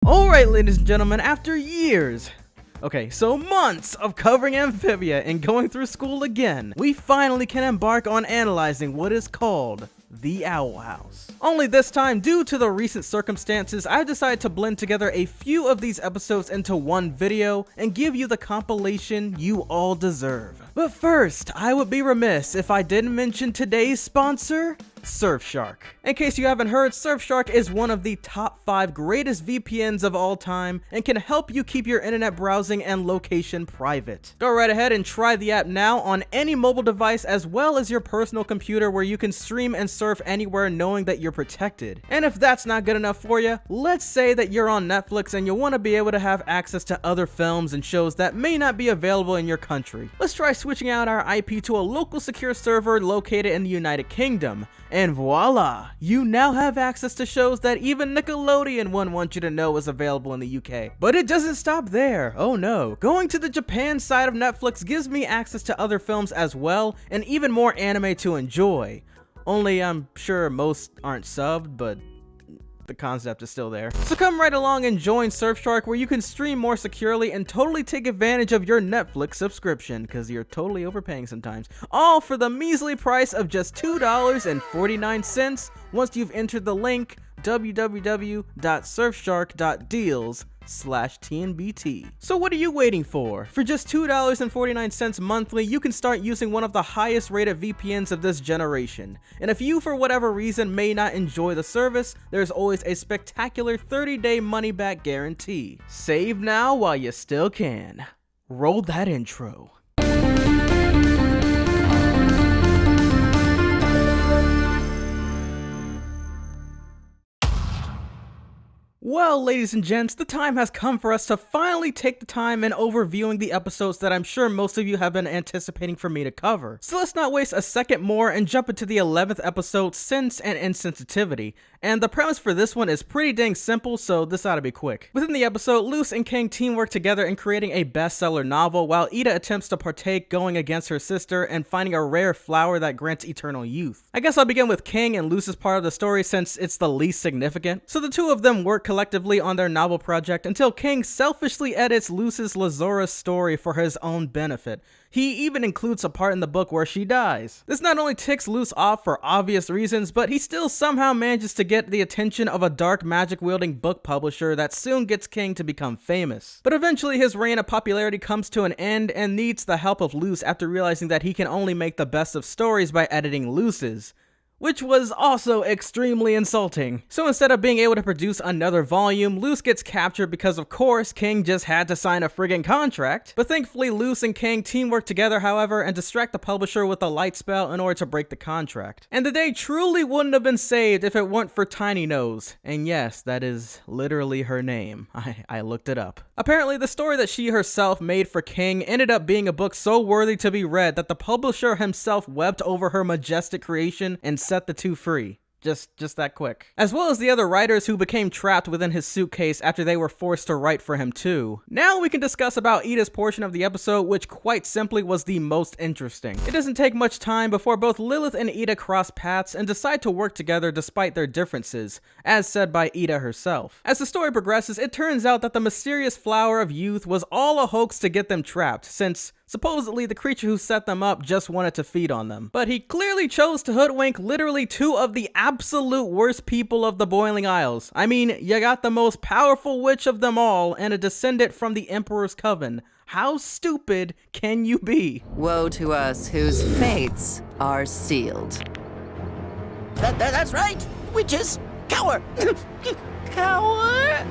Alright, ladies and gentlemen, after months of covering Amphibia and going through school again, we finally can embark on analyzing what is called the Owl House. Only this time, due to the recent circumstances, I've decided to blend together a few of these episodes into one video and give you the compilation you all deserve. But first, I would be remiss if I didn't mention today's sponsor, Surfshark. In case you haven't heard, Surfshark is one of the top 5 greatest VPNs of all time and can help you keep your internet browsing and location private. Go right ahead and try the app now on any mobile device as well as your personal computer, where you can stream and surf anywhere knowing that you're protected. And if that's not good enough for you, let's say that you're on Netflix and you want to be able to have access to other films and shows that may not be available in your country. Let's try switching out our IP to a local secure server located in the United Kingdom. And voila! You now have access to shows that even Nickelodeon wouldn't want you to know is available in the UK. But it doesn't stop there. Oh no. Going to the Japan side of Netflix gives me access to other films as well, and even more anime to enjoy. Only I'm sure most aren't subbed, but the concept is still there. So come right along and join Surfshark, where you can stream more securely and totally take advantage of your Netflix subscription, because you're totally overpaying sometimes. All for the measly price of just $2.49 once you've entered the link www.surfshark.deals/TNBT. So what are you waiting for? For just $2.49 monthly, you can start using one of the highest rated VPNs of this generation. And if you for whatever reason may not enjoy the service, there's always a spectacular 30-day money-back guarantee. Save now while you still can. Roll that intro. Well, ladies and gents, the time has come for us to finally take the time in overviewing the episodes that I'm sure most of you have been anticipating for me to cover. So let's not waste a second more and jump into the 11th episode, Sense and Insensitivity. And the premise for this one is pretty dang simple, so this ought to be quick. Within the episode, Luce and King teamwork together in creating a bestseller novel, while Ida attempts to partake, going against her sister and finding a rare flower that grants eternal youth. I guess I'll begin with King and Luce's part of the story since it's the least significant. So the two of them work collectively on their novel project until King selfishly edits Luce's Lazura story for his own benefit. He even includes a part in the book where she dies. This not only ticks Luce off for obvious reasons, but he still somehow manages to get the attention of a dark magic wielding book publisher that soon gets King to become famous. But eventually his reign of popularity comes to an end and needs the help of Luce after realizing that he can only make the best of stories by editing Luce's, which was also extremely insulting. So instead of being able to produce another volume, Luce gets captured because of course King just had to sign a friggin' contract. But thankfully Luce and King teamwork together, however, and distract the publisher with a light spell in order to break the contract. And the day truly wouldn't have been saved if it weren't for Tiny Nose. And yes, that is literally her name. I looked it up. Apparently the story that she herself made for King ended up being a book so worthy to be read that the publisher himself wept over her majestic creation and set the two free. Just that quick. As well as the other writers who became trapped within his suitcase after they were forced to write for him too. Now we can discuss about Ida's portion of the episode, which quite simply was the most interesting. It doesn't take much time before both Lilith and Ida cross paths and decide to work together despite their differences, as said by Ida herself. As the story progresses, it turns out that the mysterious flower of youth was all a hoax to get them trapped, since supposedly the creature who set them up just wanted to feed on them. But he clearly chose to hoodwink literally two of the absolute worst people of the Boiling Isles. I mean, you got the most powerful witch of them all and a descendant from the Emperor's Coven. How stupid can you be? Woe to us whose fates are sealed. That's right! Witches cower! Cower?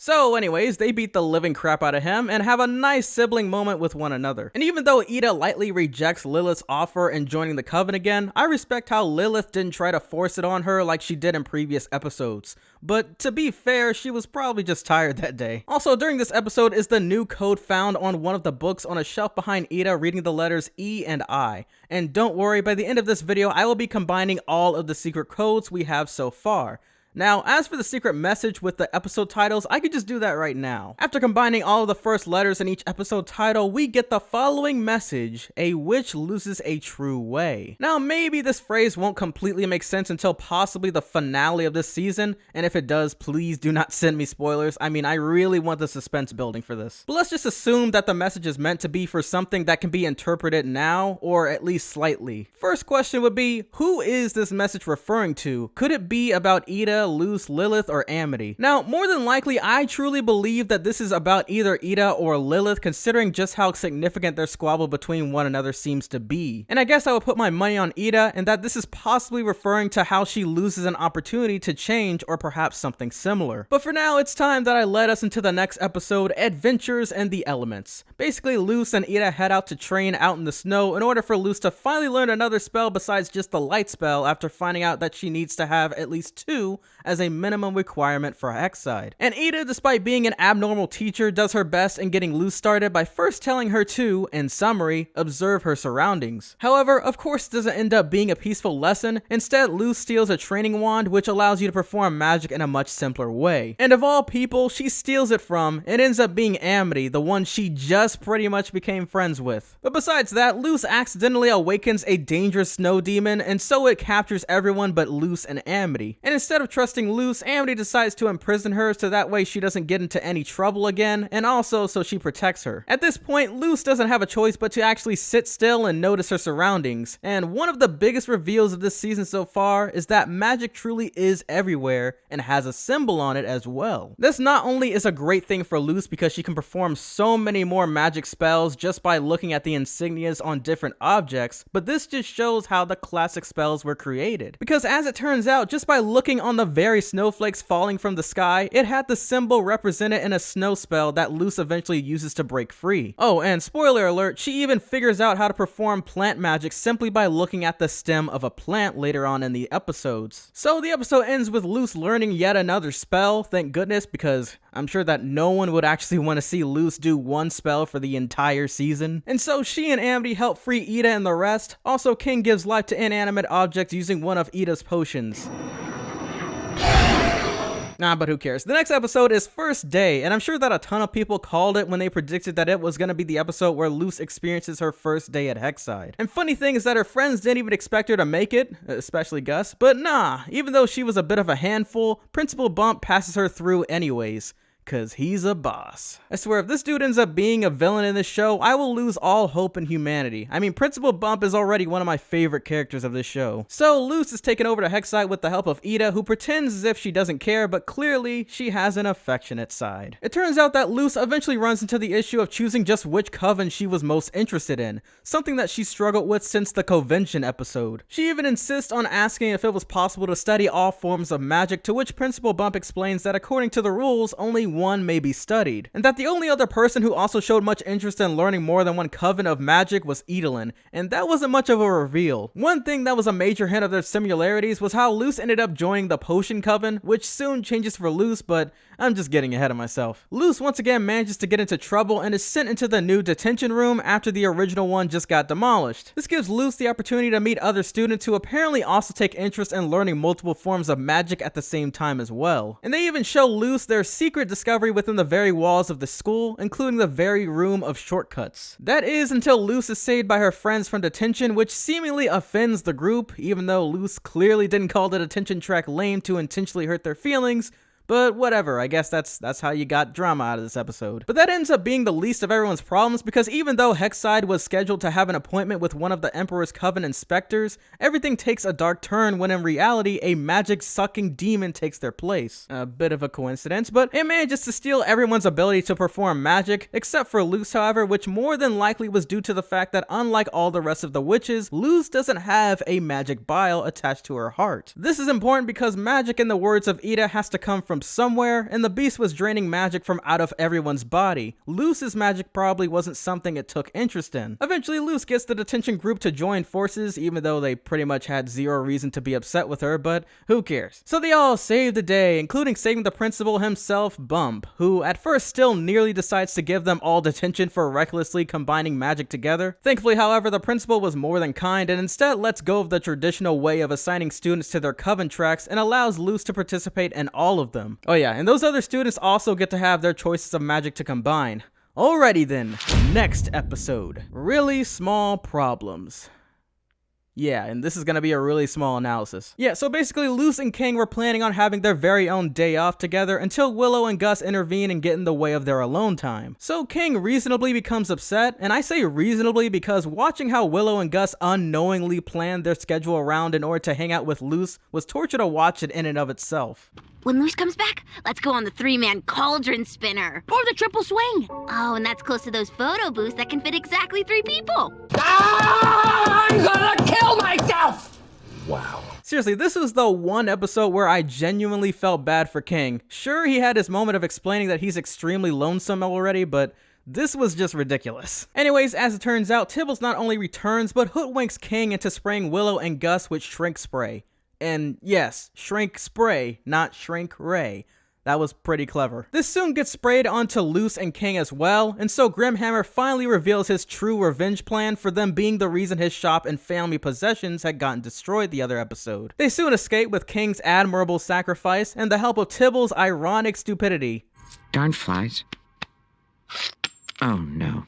So anyways, they beat the living crap out of him and have a nice sibling moment with one another. And even though Ida lightly rejects Lilith's offer and joining the Coven again, I respect how Lilith didn't try to force it on her like she did in previous episodes. But to be fair, she was probably just tired that day. Also, during this episode is the new code found on one of the books on a shelf behind Ida, reading the letters E and I. And don't worry, by the end of this video, I will be combining all of the secret codes we have so far. Now, as for the secret message with the episode titles, I could just do that right now. After combining all of the first letters in each episode title, we get the following message: a witch loses a true way. Now, maybe this phrase won't completely make sense until possibly the finale of this season, and if it does, please do not send me spoilers. I mean, I really want the suspense building for this. But let's just assume that the message is meant to be for something that can be interpreted now, or at least slightly. First question would be, who is this message referring to? Could it be about Ida, Luce, Lilith, or Amity? Now, more than likely, I truly believe that this is about either Ida or Lilith, considering just how significant their squabble between one another seems to be. And I guess I would put my money on Ida, and that this is possibly referring to how she loses an opportunity to change, or perhaps something similar. But for now, it's time that I led us into the next episode, Adventures and the Elements. Basically, Luce and Ida head out to train out in the snow in order for Luce to finally learn another spell besides just the light spell, after finding out that she needs to have at least 2 as a minimum requirement for Hexside. And Ida, despite being an abnormal teacher, does her best in getting Luce started by first telling her to, in summary, observe her surroundings. However, of course, it doesn't end up being a peaceful lesson. Instead, Luce steals a training wand, which allows you to perform magic in a much simpler way. And of all people she steals it from, it ends up being Amity, the one she just pretty much became friends with. But besides that, Luce accidentally awakens a dangerous snow demon, and so it captures everyone but Luce and Amity. And instead of trusting Luce, Amity decides to imprison her so that way she doesn't get into any trouble again, and also so she protects her. At this point, Luce doesn't have a choice but to actually sit still and notice her surroundings. And one of the biggest reveals of this season so far is that magic truly is everywhere and has a symbol on it as well. This not only is a great thing for Luce because she can perform so many more magic spells just by looking at the insignias on different objects, but this just shows how the classic spells were created. Because as it turns out, just by looking on the very snowflakes falling from the sky, it had the symbol represented in a snow spell that Luce eventually uses to break free. Oh, and spoiler alert, she even figures out how to perform plant magic simply by looking at the stem of a plant later on in the episodes. So the episode ends with Luce learning yet another spell, thank goodness, because I'm sure that no one would actually want to see Luce do one spell for the entire season. And so she and Amity help free Ida and the rest. Also, King gives life to inanimate objects using one of Ida's potions. Nah, but who cares? The next episode is First Day, and I'm sure that a ton of people called it when they predicted that it was going to be the episode where Luce experiences her first day at Hexside. And funny thing is that her friends didn't even expect her to make it, especially Gus, but nah, even though she was a bit of a handful, Principal Bump passes her through anyways. Cause he's a boss. I swear, if this dude ends up being a villain in this show, I will lose all hope in humanity. I mean, Principal Bump is already one of my favorite characters of this show. So Luce is taken over to Hexside with the help of Ida, who pretends as if she doesn't care, but clearly she has an affectionate side. It turns out that Luce eventually runs into the issue of choosing just which coven she was most interested in, something that she struggled with since the Convention episode. She even insists on asking if it was possible to study all forms of magic, to which Principal Bump explains that according to the rules, only one may be studied, and that the only other person who also showed much interest in learning more than one coven of magic was Edelin, and that wasn't much of a reveal. One thing that was a major hint of their similarities was how Luce ended up joining the Potion Coven, which soon changes for Luce, but I'm just getting ahead of myself. Luce once again manages to get into trouble and is sent into the new detention room after the original one just got demolished. This gives Luce the opportunity to meet other students who apparently also take interest in learning multiple forms of magic at the same time as well. And they even show Luce their secret discovery within the very walls of the school, including the very room of shortcuts. That is until Luce is saved by her friends from detention, which seemingly offends the group, even though Luce clearly didn't call the detention track lame to intentionally hurt their feelings. But whatever, I guess that's how you got drama out of this episode. But that ends up being the least of everyone's problems, because even though Hexside was scheduled to have an appointment with one of the Emperor's Coven inspectors, everything takes a dark turn when in reality a magic-sucking demon takes their place. A bit of a coincidence, but it manages to steal everyone's ability to perform magic, except for Luce, however, which more than likely was due to the fact that unlike all the rest of the witches, Luce doesn't have a magic bile attached to her heart. This is important because magic, in the words of Ida, has to come from from somewhere, and the beast was draining magic from out of everyone's body. Luce's magic probably wasn't something it took interest in. Eventually, Luce gets the detention group to join forces, even though they pretty much had zero reason to be upset with her, but who cares? So they all save the day, including saving the principal himself, Bump, who at first still nearly decides to give them all detention for recklessly combining magic together. Thankfully, however, the principal was more than kind and instead lets go of the traditional way of assigning students to their coven tracks and allows Luce to participate in all of them. Oh yeah, and those other students also get to have their choices of magic to combine. Alrighty then, next episode. Really small problems. Yeah, and this is gonna be a really small analysis. Yeah, so basically Luce and King were planning on having their very own day off together until Willow and Gus intervene and get in the way of their alone time. So King reasonably becomes upset, and I say reasonably because watching how Willow and Gus unknowingly planned their schedule around in order to hang out with Luce was torture to watch it in and of itself. When Luce comes back, let's go on the 3-man cauldron spinner. Or the triple swing. Oh, and that's close to those photo booths that can fit exactly 3 people. I'm gonna kill myself! Wow. Seriously, this was the one episode where I genuinely felt bad for King. Sure, he had his moment of explaining that he's extremely lonesome already, but this was just ridiculous. Anyways, as it turns out, Tibbles not only returns, but hoodwinks King into spraying Willow and Gus with shrink spray. And yes, shrink spray, not shrink ray. That was pretty clever. This soon gets sprayed onto Luce and King as well, and so Grimhammer finally reveals his true revenge plan for them being the reason his shop and family possessions had gotten destroyed the other episode. They soon escape with King's admirable sacrifice and the help of Tibble's ironic stupidity. Darn flies. Oh no.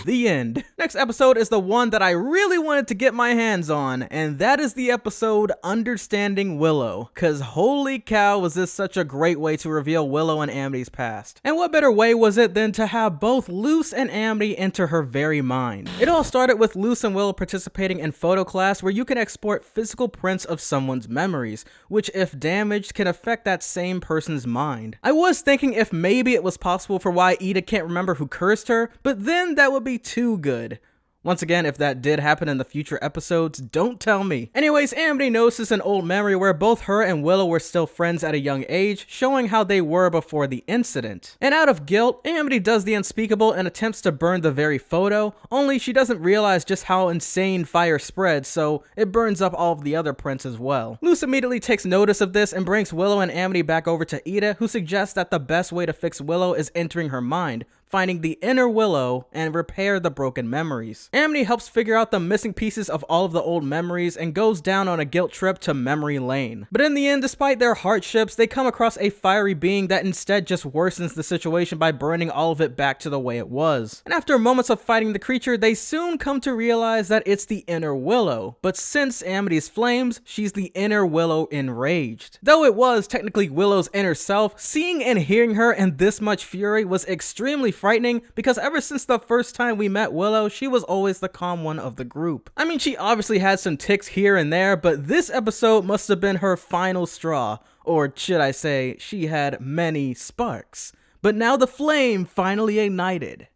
The end. Next episode is the one that I really wanted to get my hands on, and that is the episode Understanding Willow. Cause holy cow, was this such a great way to reveal Willow and Amity's past. And what better way was it than to have both Luce and Amity enter her very mind. It all started with Luce and Willow participating in photo class where you can export physical prints of someone's memories, which if damaged can affect that same person's mind. I was thinking if maybe it was possible for why Ida can't remember who cursed her, but then that would be too good. Once again, if that did happen in the future episodes, don't tell me. Anyways, Amity notices an old memory where both her and Willow were still friends at a young age, showing how they were before the incident. And out of guilt, Amity does the unspeakable and attempts to burn the very photo, only she doesn't realize just how insane fire spreads, so it burns up all of the other prints as well. Luce immediately takes notice of this and brings Willow and Amity back over to Ida, who suggests that the best way to fix Willow is entering her mind, finding the inner Willow, and repair the broken memories. Amity helps figure out the missing pieces of all of the old memories and goes down on a guilt trip to memory lane. But in the end, despite their hardships, they come across a fiery being that instead just worsens the situation by burning all of it back to the way it was. And after moments of fighting the creature, they soon come to realize that it's the inner Willow. But since Amity's flames, she's the inner Willow enraged. Though it was technically Willow's inner self, seeing and hearing her in this much fury was extremely frightening because ever since the first time we met Willow, she was always the calm one of the group. I mean, she obviously had some ticks here and there, but this episode must have been her final straw, or should I say, she had many sparks. But now the flame finally ignited.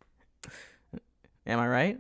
Am I right?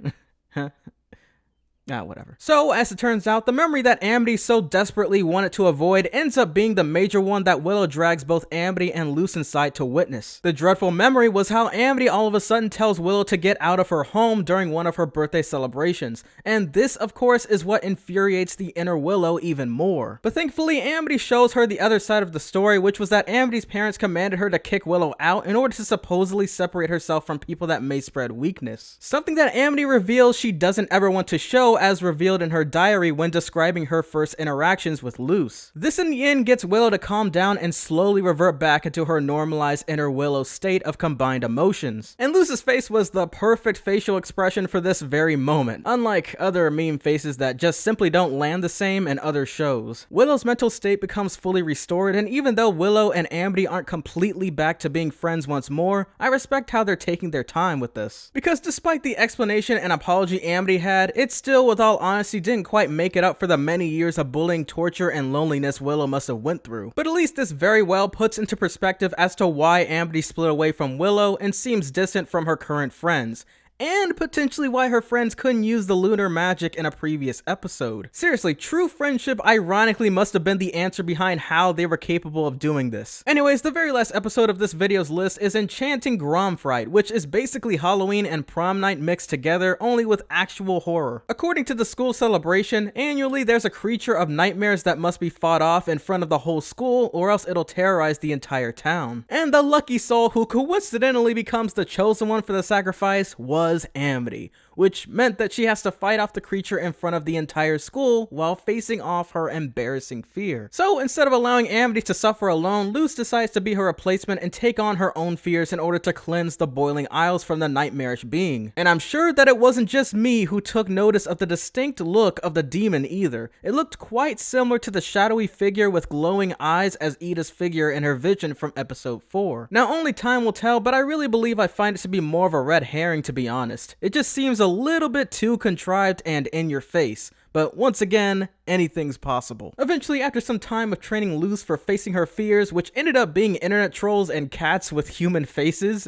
Whatever. So, as it turns out, the memory that Amity so desperately wanted to avoid ends up being the major one that Willow drags both Amity and Luce inside to witness. The dreadful memory was how Amity all of a sudden tells Willow to get out of her home during one of her birthday celebrations, and this, of course, is what infuriates the inner Willow even more. But thankfully, Amity shows her the other side of the story, which was that Amity's parents commanded her to kick Willow out in order to supposedly separate herself from people that may spread weakness. Something that Amity reveals she doesn't ever want to show, as revealed in her diary when describing her first interactions with Luce. This in the end gets Willow to calm down and slowly revert back into her normalized inner Willow state of combined emotions. And Luce's face was the perfect facial expression for this very moment, unlike other meme faces that just simply don't land the same in other shows. Willow's mental state becomes fully restored, and even though Willow and Amity aren't completely back to being friends once more, I respect how they're taking their time with this. Because despite the explanation and apology Amity had, it still, with all honesty, didn't quite make it up for the many years of bullying, torture, and loneliness Willow must have went through. But at least this very well puts into perspective as to why Amity split away from Willow and seems distant from her current friends. and potentially why her friends couldn't use the lunar magic in a previous episode. Seriously, true friendship ironically must have been the answer behind how they were capable of doing this. Anyways, the very last episode of this video's list is Enchanting Grom Fright, which is basically Halloween and prom night mixed together, only with actual horror. According to the school celebration, annually there's a creature of nightmares that must be fought off in front of the whole school, or else it'll terrorize the entire town. And the lucky soul who coincidentally becomes the chosen one for the sacrifice was Amity, which meant that she has to fight off the creature in front of the entire school while facing off her embarrassing fear. So instead of allowing Amity to suffer alone, Luce decides to be her replacement and take on her own fears in order to cleanse the boiling isles from the nightmarish being. And I'm sure that it wasn't just me who took notice of the distinct look of the demon either. It looked quite similar to the shadowy figure with glowing eyes as Ida's figure in her vision from episode 4. Now only time will tell, but I really believe I find it to be more of a red herring, to be honest. It just seems a little bit too contrived and in your face. But once again, anything's possible. Eventually, after some time of training Luce for facing her fears, which ended up being internet trolls and cats with human faces.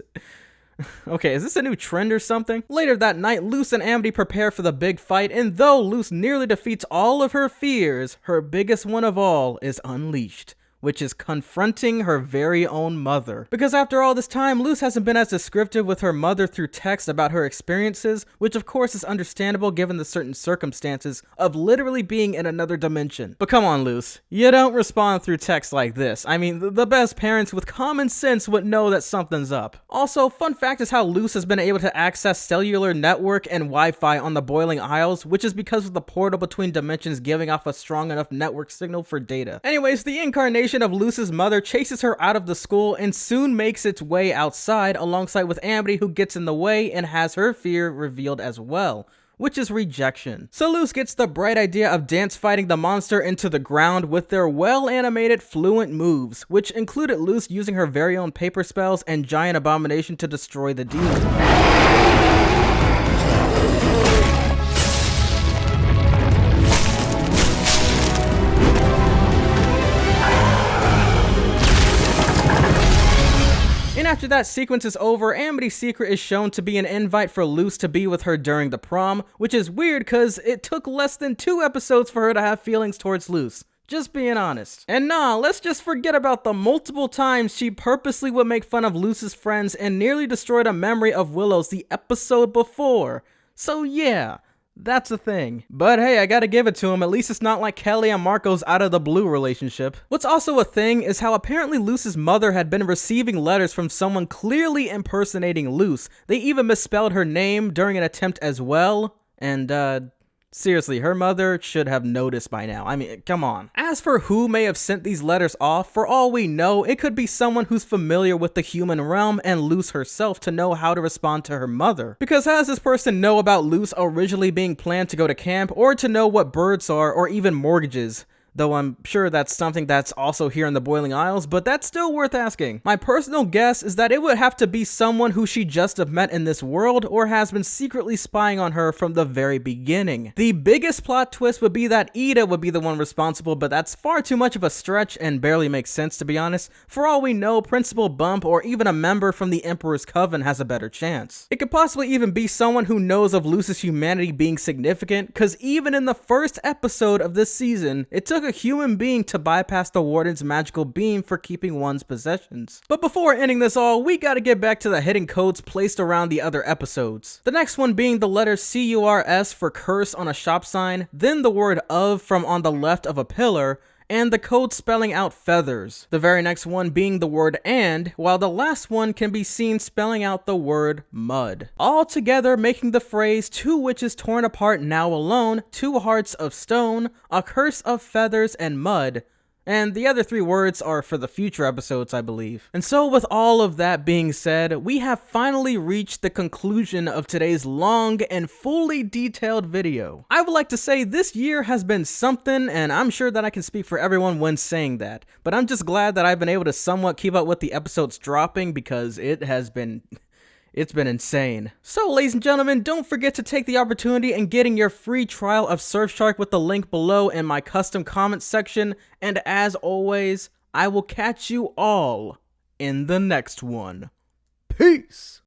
Okay, is this a new trend or something? Later that night, Luce and Amity prepare for the big fight, and though Luce nearly defeats all of her fears, her biggest one of all is unleashed, which is confronting her very own mother. Because after all this time, Luce hasn't been as descriptive with her mother through text about her experiences, which of course is understandable given the certain circumstances of literally being in another dimension. But come on, Luce, you don't respond through text like this. I mean, the best parents with common sense would know that something's up. Also, fun fact is how Luce has been able to access cellular network and Wi-Fi on the Boiling Isles, which is because of the portal between dimensions giving off a strong enough network signal for data. Anyways, the incarnation of Luce's mother chases her out of the school and soon makes its way outside alongside with Amity, who gets in the way and has her fear revealed as well, which is rejection. So Luce gets the bright idea of dance fighting the monster into the ground with their well-animated fluent moves, which included Luce using her very own paper spells and giant abomination to destroy the demon. And after that sequence is over, Amity's secret is shown to be an invite for Luce to be with her during the prom, which is weird because it took less than 2 episodes for her to have feelings towards Luce. Just being honest. And nah, let's just forget about the multiple times she purposely would make fun of Luce's friends and nearly destroyed a memory of Willow's the episode before. So yeah, that's a thing. But hey, I gotta give it to him, at least it's not like Kelly and Marco's out of the blue relationship. What's also a thing is how apparently Luce's mother had been receiving letters from someone clearly impersonating Luce. They even misspelled her name during an attempt as well, and seriously, her mother should have noticed by now. I mean, come on. As for who may have sent these letters off, for all we know, it could be someone who's familiar with the human realm and Luce herself to know how to respond to her mother. Because how does this person know about Luce originally being planned to go to camp, or to know what birds are, or even mortgages? Though I'm sure that's something that's also here in the Boiling Isles, but that's still worth asking. My personal guess is that it would have to be someone who she just have met in this world, or has been secretly spying on her from the very beginning. The biggest plot twist would be that Ida would be the one responsible, but that's far too much of a stretch and barely makes sense, to be honest. For all we know, Principal Bump or even a member from the Emperor's Coven has a better chance. It could possibly even be someone who knows of Luce's humanity being significant, cause even in the first episode of this season, it took a human being to bypass the warden's magical beam for keeping one's possessions. But before ending this all, we gotta get back to the hidden codes placed around the other episodes. The next one being the letter CURS for curse on a shop sign, then the word of from on the left of a pillar, and the code spelling out feathers. The very next one being the word and, while the last one can be seen spelling out the word mud. All together making the phrase 2 witches torn apart now alone, 2 hearts of stone, a curse of feathers and mud. And the other 3 words are for the future episodes, I believe. And so with all of that being said, we have finally reached the conclusion of today's long and fully detailed video. I would like to say this year has been something, and I'm sure that I can speak for everyone when saying that. But I'm just glad that I've been able to somewhat keep up with the episodes dropping, because it's been insane. So ladies and gentlemen, don't forget to take the opportunity and getting your free trial of Surfshark with the link below in my custom comments section. And as always, I will catch you all in the next one. Peace!